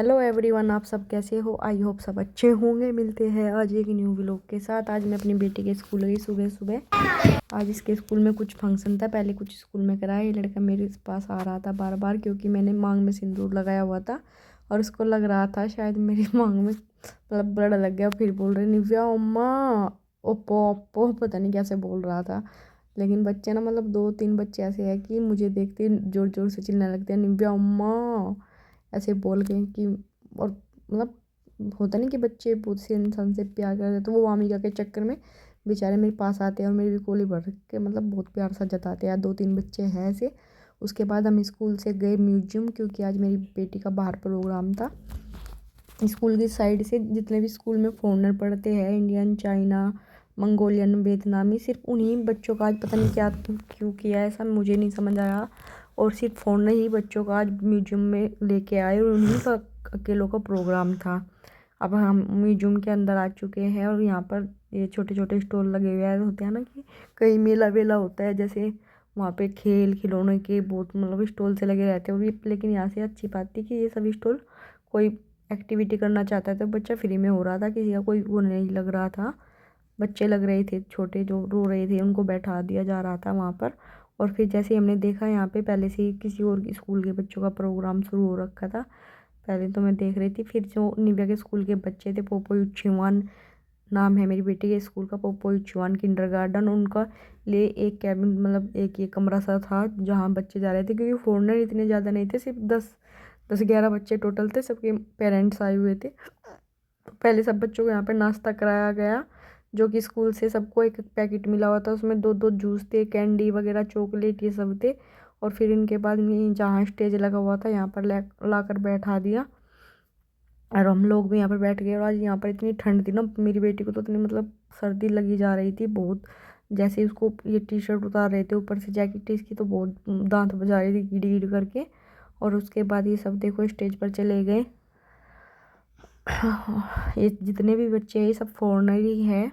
Hello everyone, आप सब कैसे हो। आई होप सब अच्छे होंगे। मिलते हैं आज एक न्यू व्लॉग के साथ। आज मैं अपनी बेटी के स्कूल गई सुबह सुबह। आज इसके स्कूल में कुछ फंक्शन था, पहले कुछ स्कूल में कराया। ये लड़का मेरे पास आ रहा था बार बार, क्योंकि मैंने मांग में सिंदूर लगाया हुआ था और उसको लग रहा था शायद मेरी मांग में मतलब ब्लड लग गया। फिर बोल रहे निव्या अम्मा ओप्पो ओप्पो, पता नहीं कैसे बोल रहा था। लेकिन बच्चे ना, मतलब 2-3 बच्चे ऐसे हैं कि मुझे देखते जोर जोर से चिल्लाने लगते हैं निव्या अम्मा ऐसे बोल के कि। और मतलब होता नहीं कि बच्चे बहुत से इंसान से प्यार करते हैं, तो वो वामिका के चक्कर में बेचारे मेरे पास आते हैं और मेरी भी कोली भर के मतलब बहुत प्यार सा जताते हैं। 2-3 बच्चे हैं ऐसे। उसके बाद हम स्कूल से गए म्यूजियम, क्योंकि आज मेरी बेटी का बाहर प्रोग्राम था। स्कूल की साइड से जितने भी स्कूल में फॉरेनर पढ़ते हैं, इंडियन, चाइना, मंगोलियन, वियतनामी, सिर्फ उन्हीं बच्चों का आज पता नहीं क्या क्यों किया ऐसा, मुझे नहीं समझ आया। और सिर्फ फॉरेनर ही बच्चों का आज म्यूजियम में लेके आए और उन्हीं का अकेलों का प्रोग्राम था। अब हम म्यूजियम के अंदर आ चुके हैं और यहाँ पर ये छोटे छोटे स्टॉल लगे हुए होते हैं ना, कि कहीं मेला वेला होता है जैसे, वहाँ पे खेल खिलौने के बहुत मतलब स्टॉल से लगे रहते हैं। और ये लेकिन यहाँ से अच्छी बात थी कि ये सभी स्टॉल कोई एक्टिविटी करना चाहता है तो बच्चा फ्री में हो रहा था, किसी का कोई वो नहीं लग रहा था। बच्चे लग रहे थे छोटे जो रो रहे थे, उनको बैठा दिया जा रहा था वहाँ पर। और फिर जैसे हमने देखा यहाँ पे पहले से ही किसी और स्कूल के बच्चों का प्रोग्राम शुरू हो रखा था। पहले तो मैं देख रही थी, फिर जो निव्या के स्कूल के बच्चे थे, पोपो युच्छीवान नाम है मेरी बेटी के स्कूल का, पोपो युच्छीवान किंडरगार्टन, उनका लिए एक कैबिन मतलब एक ये कमरा सा था जहाँ बच्चे जा रहे थे, क्योंकि फॉरेनर इतने ज़्यादा नहीं थे, सिर्फ 10-11 बच्चे टोटल थे, सबके पेरेंट्स आए हुए थे। तो पहले सब बच्चों को यहाँ पर नाश्ता कराया गया, जो कि स्कूल से सबको एक पैकेट मिला हुआ था, उसमें 2-2 जूस थे, कैंडी वगैरह, चॉकलेट, ये सब थे। और फिर इनके बाद जहाँ स्टेज लगा हुआ था यहाँ पर ला कर बैठा दिया और हम लोग भी यहाँ पर बैठ गए। और आज यहाँ पर इतनी ठंड थी ना, मेरी बेटी को तो इतनी मतलब सर्दी लगी जा रही थी बहुत। जैसे उसको ये टी शर्ट उतार रहे थे, ऊपर से जैकेट थी इसकी, तो बहुत दांत बजा रही थी गिड़ गिड़ करके। और उसके बाद ये सब देखो स्टेज पर चले गए। ये जितने भी बच्चे हैं ये सब फॉरेनर ही है,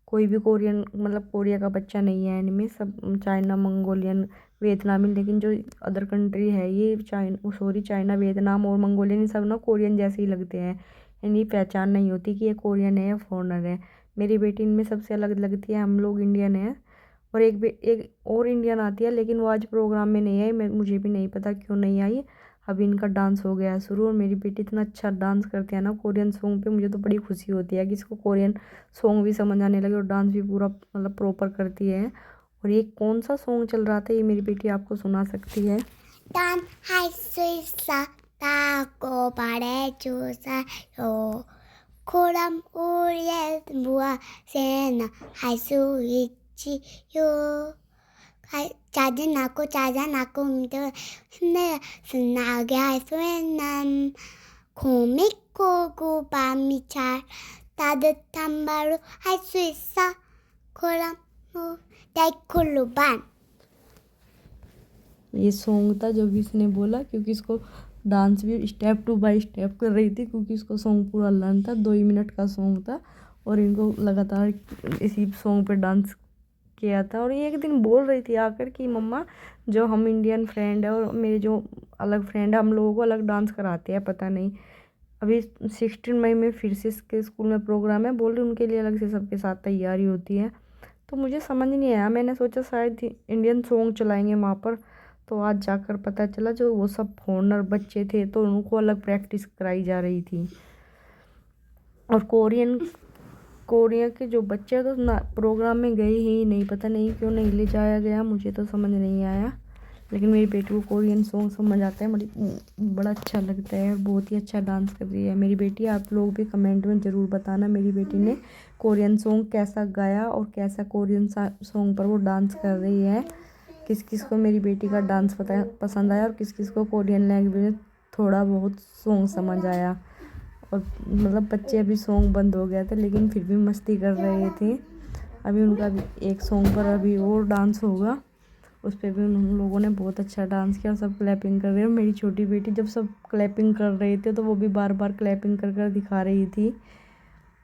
कोई भी कोरियन मतलब कोरिया का बच्चा नहीं है इनमें, सब चाइना, मंगोलियन, वियतनामी। लेकिन जो अदर कंट्री है ये चाइना, वियतनाम और मंगोलियन, ये सब ना कोरियन जैसे ही लगते हैं। इनकी पहचान नहीं होती कि ये कोरियन है या फॉरेनर है। मेरी बेटी इनमें सबसे अलग लगती है, हम लोग इंडियन हैं। और एक और इंडियन आती है, लेकिन वो आज प्रोग्राम में नहीं आई, मुझे भी नहीं पता क्यों नहीं आई। अभी इनका डांस हो गया है शुरू, और मेरी बेटी इतना अच्छा डांस करती है ना कोरियन सॉन्ग पे, मुझे तो बड़ी खुशी होती है कि इसको कोरियन सॉन्ग भी समझ आने लगे और डांस भी पूरा मतलब प्रॉपर करती है। और ये कौन सा सॉन्ग चल रहा था ये मेरी बेटी आपको सुना सकती है। 할 수 있었다고 말해주세요. 그럼 우리의 무엇이나 할 수 있지요. 짜증나고 힘내 신나게 할 수 있는 코믹코고 밤이 잘 따뜻한 말로 할 수 있어. 그럼 데이콜로 반. ये सॉन्ग था जो भी इसने बोला, क्योंकि इसको डांस भी स्टेप 2 बाय स्टेप कर रही थी, क्योंकि इसको सॉन्ग पूरा लर्न था। 2 ही मिनट का सॉन्ग था और इनको लगातार इसी सॉन्ग पे डांस किया था। और ये एक दिन बोल रही थी आकर कि मम्मा, जो हम इंडियन फ्रेंड है और मेरे जो अलग फ्रेंड है, हम लोगों को अलग डांस कराते हैं, पता नहीं। अभी 16 मई में फिर से इसके स्कूल में प्रोग्राम है, बोल रही उनके लिए अलग से सबके साथ तैयारी होती है। तो मुझे समझ नहीं आया, मैंने सोचा शायद इंडियन सॉन्ग चलाएंगे वहाँ पर। तो आज जाकर पता चला जो वो सब फॉरेनर बच्चे थे, तो उनको अलग प्रैक्टिस कराई जा रही थी। और कोरिया के जो बच्चे तो ना प्रोग्राम में गए ही नहीं, पता नहीं क्यों नहीं ले जाया गया, मुझे तो समझ नहीं आया। लेकिन मेरी बेटी को कोरियन सॉन्ग समझ आता है, बड़ा अच्छा लगता है, बहुत ही अच्छा डांस कर रही है मेरी बेटी। आप लोग भी कमेंट में ज़रूर बताना मेरी बेटी ने कोरियन सॉन्ग कैसा गाया और कैसा कोरियन सॉन्ग पर वो डांस कर रही है। किस किस को मेरी बेटी का डांस पसंद आया और किस किस को कोरियन लैंग्वेज में थोड़ा बहुत सॉन्ग समझ आया। और मतलब बच्चे अभी सॉन्ग बंद हो गया था लेकिन फिर भी मस्ती कर रहे थे। अभी उनका भी एक सॉन्ग पर अभी और डांस होगा, उस पर भी उन लोगों ने बहुत अच्छा डांस किया और सब क्लैपिंग कर रहे हैं। मेरी छोटी बेटी जब सब क्लैपिंग कर रहे थे तो वो भी बार बार क्लैपिंग कर कर दिखा रही थी।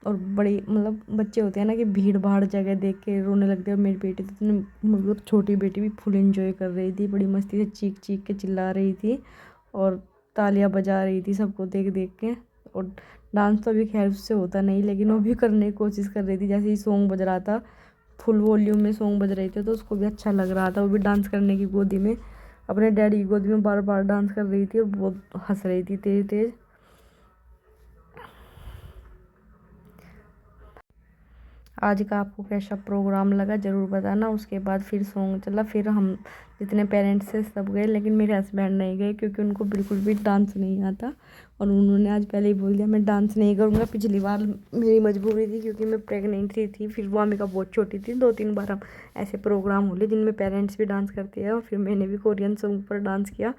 और बड़ी मतलब बच्चे होते हैं ना कि भीड़ भाड़ जगह देख के रोने लगते हैं, और मेरी बेटी तो इतनी मतलब छोटी बेटी भी फुल एंजॉय कर रही थी, बड़ी मस्ती से चीख चीख के चिल्ला रही थी। और तालियां बजा रही थी सबको देख देख के। और डांस तो अभी खैर उससे होता नहीं, लेकिन वो भी करने की कोशिश कर रही थी। जैसे ही सॉन्ग बज रहा था, फुल वॉल्यूम में सॉन्ग बज रहे थे, तो उसको भी अच्छा लग रहा था। वो भी डांस करने की गोदी में, अपने डैडी की गोदी में बार बार डांस कर रही थी और बहुत हंस रही थी तेज तेज। आज का आपको कैसा प्रोग्राम लगा ज़रूर बताना। उसके बाद फिर सॉन्ग चला, फिर हम जितने पेरेंट्स थे सब गए, लेकिन मेरे हस्बैंड नहीं गए क्योंकि उनको बिल्कुल भी डांस नहीं आता। और उन्होंने आज पहले ही बोल दिया मैं डांस नहीं करूँगा। पिछली बार मेरी मजबूरी थी क्योंकि मैं प्रेग्नेंट थी, फिर वो वामिका बहुत छोटी थी। 2-3 बार हम ऐसे प्रोग्राम हो लिए जिनमें पेरेंट्स भी डांस करते हैं, और फिर मैंने भी कोरियन सॉन्ग पर डांस किया।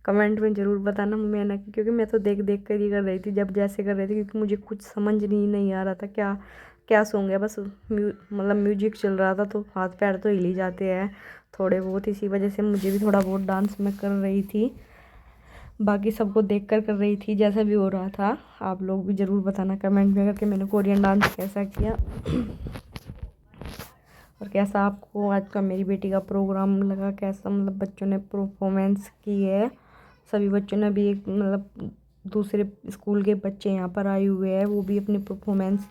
कमेंट में ज़रूर बताना मैंने, क्योंकि मैं तो देख देख कर ही कर रही थी जब जैसे कर रही थी, क्योंकि मुझे कुछ समझ नहीं आ रहा था क्या क्या सॉन्ग है। बस मतलब म्यूजिक चल रहा था तो हाथ पैर तो हिल ही जाते हैं थोड़े बहुत, इसी वजह से मुझे भी थोड़ा बहुत डांस मैं कर रही थी। बाकी सबको देख कर रही थी जैसा भी हो रहा था। आप लोग भी ज़रूर बताना कमेंट में करके मैंने कोरियन डांस कैसा किया और कैसा आपको आज का मेरी बेटी का प्रोग्राम लगा, कैसा मतलब बच्चों ने परफॉर्मेंस की है। सभी बच्चों ने भी एक मतलब दूसरे स्कूल के बच्चे यहाँ पर आए हुए हैं, वो भी अपनी परफॉर्मेंस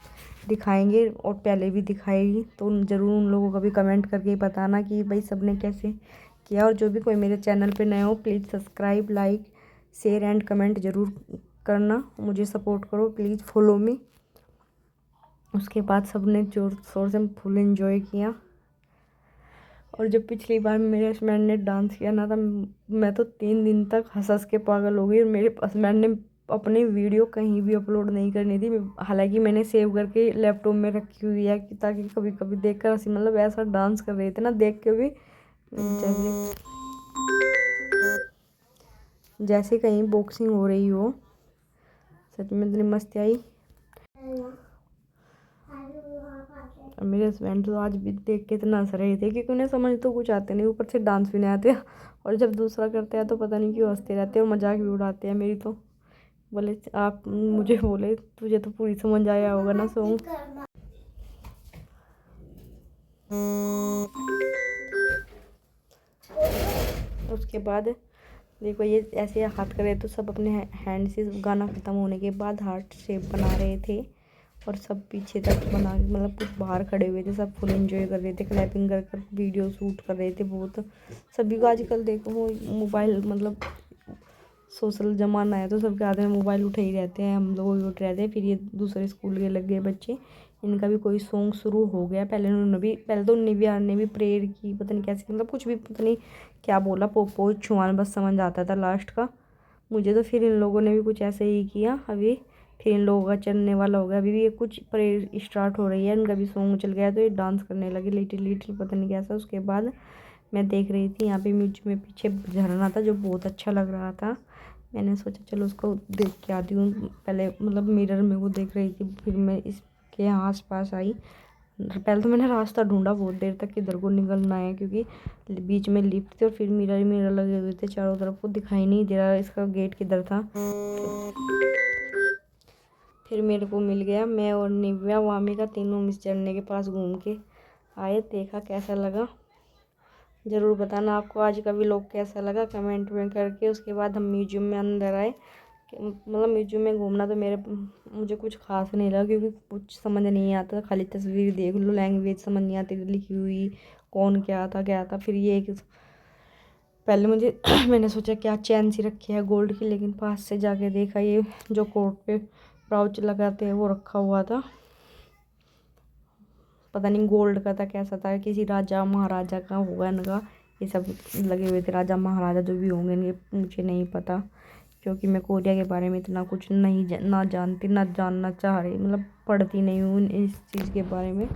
दिखाएंगे और पहले भी दिखाएगी। तो ज़रूर उन लोगों का भी कमेंट करके बताना कि भाई सबने कैसे किया। और जो भी कोई मेरे चैनल पे नए हो please subscribe, like, share and comment ज़रूर करना, मुझे सपोर्ट करो, प्लीज़ फॉलो मी। उसके बाद सबने जोर शोर से फुल एंजॉय किया। और जब पिछली बार मेरे हस्बैंड ने डांस किया ना, था मैं तो 3 दिन तक हंस हंस के पागल हो गई। और मेरे हस्बैंड ने अपनी वीडियो कहीं भी अपलोड नहीं करनी थी, हालांकि मैंने सेव करके लैपटॉप में रखी हुई है कि ताकि कभी कभी देख कर हंसी, मतलब ऐसा डांस कर रहे थे ना देख के भी जैसे कहीं बॉक्सिंग हो रही हो। सच में इतनी मस्ती आई। और मेरे हस्बैंड तो आज भी देख के इतना हंस रहे थे क्योंकि उन्हें समझ तो कुछ आते नहीं, ऊपर से डांस भी नहीं आते। और जब दूसरा करते हैं तो पता नहीं क्यों हंसते रहते हैं और मजाक भी उड़ाते हैं मेरी। तो बोले आप मुझे बोले तुझे तो पूरी समझ आया होगा ना सॉन्ग। उसके बाद देखो ये ऐसे हाथ कर रहे तो सब अपने हैंड से गाना ख़त्म होने के बाद हार्ट शेप बना रहे थे। और सब पीछे तक बना मतलब कुछ बाहर खड़े हुए थे, सब फुल एंजॉय कर रहे थे, क्लैपिंग कर कर वीडियो शूट कर रहे थे। बहुत सभी को आजकल देखो मोबाइल मतलब सोशल ज़माना है तो सबके हाथ में मोबाइल उठे ही रहते हैं, हम लोग भी उठ रहे थे। फिर ये दूसरे स्कूल के लग गए बच्चे, इनका भी कोई सॉन्ग शुरू हो गया। पहले तो निविया ने भी प्रेयर की, पता नहीं कैसे मतलब कुछ भी पता नहीं क्या बोला, पोपो छुआन बस समझ आता था लास्ट का मुझे। तो फिर इन लोगों ने भी कुछ ऐसे ही किया। अभी फिर इन लोगों का चलने वाला हो गया, अभी भी ये कुछ प्रेयर स्टार्ट हो रही है, इनका भी सॉन्ग चल गया तो ये डांस करने लगे लिटिल लिटिल पता नहीं कैसा। उसके बाद मैं देख रही थी यहाँ पे म्यूजिक में पीछे झरना था जो बहुत अच्छा लग रहा था। मैंने सोचा चलो उसको देख के आती हूँ। पहले मतलब मिरर में वो देख रही थी, फिर मैं इसके आस पास आई। पहले तो मैंने रास्ता ढूंढा बहुत देर तक किधर को निकलना है, क्योंकि बीच में लिफ्ट थी और फिर मिरर लगे हुए थे चारों तरफ, को दिखाई नहीं दे रहा इसका गेट किधर था। फिर मेरे को मिल गया, मैं और निव्या वामिका तीनों मिस झरने के पास घूम के आए। देखा कैसा लगा ज़रूर बताना आपको आज का व्लॉग कैसा लगा कमेंट में करके। उसके बाद हम म्यूजियम में अंदर आए। मतलब म्यूजियम में घूमना तो मुझे कुछ खास नहीं लगा क्योंकि कुछ समझ नहीं आता, खाली तस्वीर देख लो, लैंग्वेज समझ नहीं आती लिखी हुई, कौन क्या था। फिर ये एक पहले मुझे मैंने सोचा क्या चैन सी रखी है गोल्ड की, लेकिन पास से जाके देखा ये जो कोट पे पाउच लगाते हैं वो रखा हुआ था, पता नहीं गोल्ड का था कैसा था, किसी राजा महाराजा का होगा इनका। ये सब लगे हुए थे राजा महाराजा जो भी होंगे इनके, मुझे नहीं पता क्योंकि मैं कोरिया के बारे में इतना कुछ ना जानती ना जानना चाह रही, मतलब पढ़ती नहीं हूँ इस चीज़ के बारे में।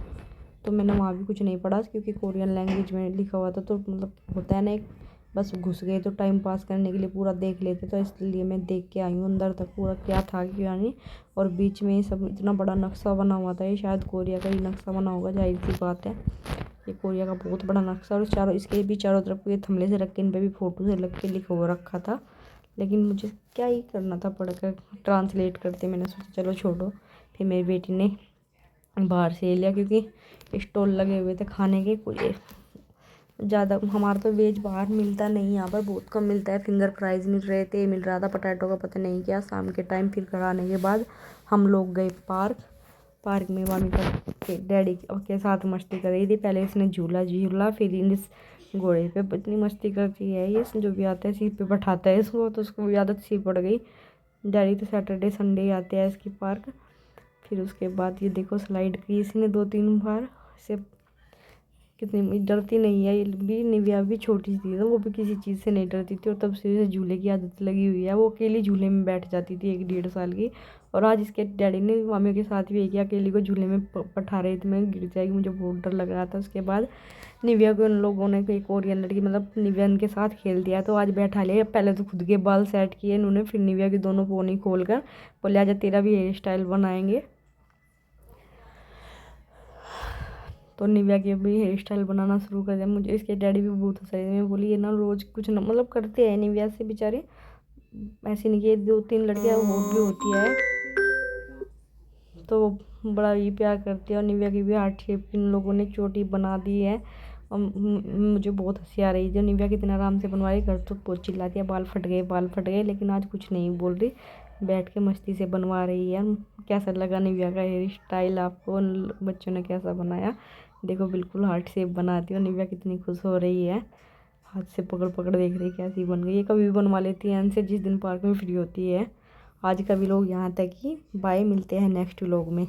तो मैंने वहाँ भी कुछ नहीं पढ़ा क्योंकि कोरियन लैंग्वेज में लिखा हुआ था, तो मतलब होता है ना एक बस घुस गए तो टाइम पास करने के लिए पूरा देख लेते, तो इसलिए मैं देख के आई हूँ अंदर तक पूरा क्या था क्या नहीं। और बीच में सब इतना बड़ा नक्शा बना हुआ था, ये शायद कोरिया का ही नक्शा बना होगा, जाहिर सी बात है ये कोरिया का बहुत बड़ा नक्शा। और चारों इसके भी चारों तरफ ये थमले से रख के इन पर भी फ़ोटो से लग के लिखा हुआ रखा था, लेकिन मुझे क्या ही करना था पढ़कर ट्रांसलेट करते। मैंने सोचा चलो छोड़ो। फिर मेरी बेटी ने बाहर से लिया क्योंकि स्टॉल लगे हुए थे खाने के, कुछ ज़्यादा हमारा तो वेज बाहर मिलता नहीं, यहाँ पर बहुत कम मिलता है। फिंगर फ्राइज़ मिल रहे थे, मिल रहा था पोटैटो का पता नहीं क्या। शाम के टाइम फिर घर आने के बाद हम लोग गए पार्क में। मामी का डैडी के साथ मस्ती कर रही थी। पहले इसने झूला फिर इस घोड़े पे इतनी मस्ती करती है ये, जो भी आता है सीट पे बैठाता है इसको, तो उसको भी आदत सी पड़ गई। डैडी तो सैटरडे संडे आते हैं इसकी पार्क। फिर उसके बाद ये देखो स्लाइड की इसने 2-3 बार से। कितनी डरती नहीं है ये भी। निविया भी छोटी थी तो वो भी किसी चीज़ से नहीं डरती थी, और तब से उसे झूले की आदत लगी हुई है। वो अकेली झूले में बैठ जाती थी 1-1.5 साल की। और आज इसके डैडी ने मामी के साथ भी किया, अकेली को झूले में बैठा रहे थे, मैं गिर जाएगी, मुझे बहुत डर लग रहा था। उसके बाद निविया को उन लोगों ने एक कोरियन लड़की मतलब निविया के साथ खेल दिया, तो आज बैठा लिया। पहले तो खुद के बाल सेट किए इन्होंने, फिर निविया की दोनों पोनी खोल कर बोले आजा तेरा भी हेयर स्टाइल बनाएंगे। तो निविया के भी हेयर स्टाइल बनाना शुरू कर दिया। मुझे इसके डैडी भी बहुत हंस रहे थे। मैं बोली ये ना रोज़ कुछ ना मतलब करते हैं निविया से बेचारे, ऐसे नहीं कि 2-3 लड़कियाँ और भी होती है तो बड़ा ही प्यार करती है। और निविया की भी हार्ट शेप इन लोगों ने चोटी बना दी है। और मुझे बहुत हंसी आ रही थी निविया कितना आराम से बनवा रही। घर तो बहुत चिल्लाती है बाल फट गए, लेकिन आज कुछ नहीं बोल रही, बैठ के मस्ती से बनवा रही है। कैसा लगा निविया का हेयर स्टाइल आपको, उन बच्चों ने कैसा बनाया? देखो बिल्कुल हार्ट शेप बनाती है और निविया कितनी खुश हो रही है, हाथ से पकड़ पकड़ देख रही कैसी बन गई। ये कभी भी बनवा लेती है इनसे जिस दिन पार्क में फ्री होती है। आज का व्लॉग यहाँ तक ही, बाय, मिलते हैं नेक्स्ट व्लॉग में।